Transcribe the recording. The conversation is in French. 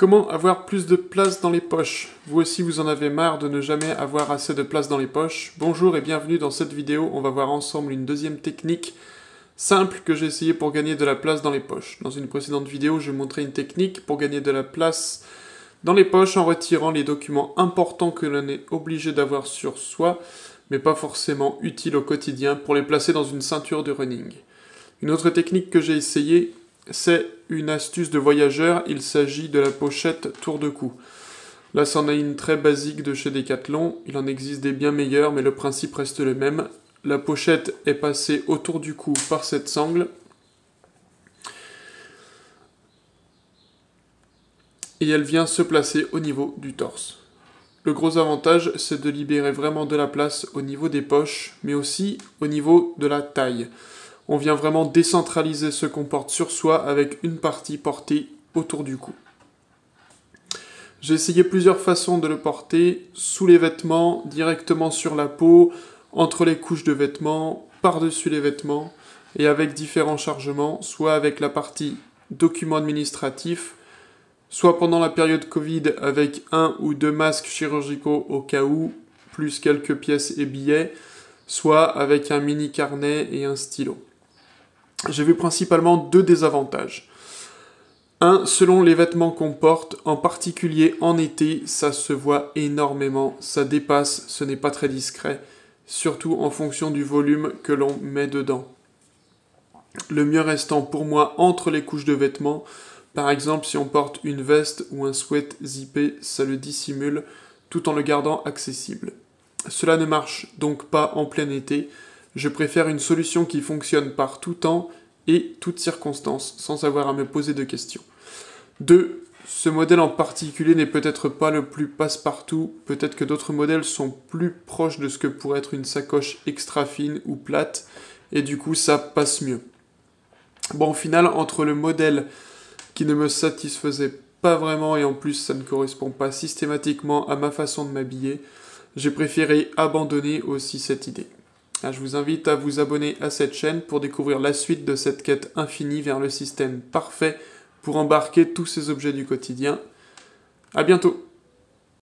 Comment avoir plus de place dans les poches? Vous aussi vous en avez marre de ne jamais avoir assez de place dans les poches? Bonjour et bienvenue dans cette vidéo, on va voir ensemble une deuxième technique simple que j'ai essayé pour gagner de la place dans les poches. Dans une précédente vidéo, je montrais une technique pour gagner de la place dans les poches en retirant les documents importants que l'on est obligé d'avoir sur soi, mais pas forcément utiles au quotidien, pour les placer dans une ceinture de running. Une autre technique que j'ai essayée, c'est une astuce de voyageur, il s'agit de la pochette tour de cou. Là, c'en est une très basique de chez Decathlon, il en existe des bien meilleures, mais le principe reste le même. La pochette est passée autour du cou par cette sangle, et elle vient se placer au niveau du torse. Le gros avantage, c'est de libérer vraiment de la place au niveau des poches, mais aussi au niveau de la taille. On vient vraiment décentraliser ce qu'on porte sur soi avec une partie portée autour du cou. J'ai essayé plusieurs façons de le porter, sous les vêtements, directement sur la peau, entre les couches de vêtements, par-dessus les vêtements, et avec différents chargements, soit avec la partie documents administratifs, soit pendant la période Covid avec 1 ou 2 masques chirurgicaux au cas où, plus quelques pièces et billets, soit avec un mini carnet et un stylo. J'ai vu principalement deux désavantages. Un, selon les vêtements qu'on porte, en particulier en été, ça se voit énormément, ça dépasse, ce n'est pas très discret, surtout en fonction du volume que l'on met dedans. Le mieux restant pour moi entre les couches de vêtements, par exemple si on porte une veste ou un sweat zippé, ça le dissimule, tout en le gardant accessible. Cela ne marche donc pas en plein été. Je préfère une solution qui fonctionne par tout temps et toutes circonstances, sans avoir à me poser de questions. 2. Ce modèle en particulier n'est peut-être pas le plus passe-partout, peut-être que d'autres modèles sont plus proches de ce que pourrait être une sacoche extra fine ou plate, et du coup ça passe mieux. Bon, au final, entre le modèle qui ne me satisfaisait pas vraiment, et en plus ça ne correspond pas systématiquement à ma façon de m'habiller, j'ai préféré abandonner aussi cette idée. Je vous invite à vous abonner à cette chaîne pour découvrir la suite de cette quête infinie vers le système parfait pour embarquer tous ces objets du quotidien. À bientôt!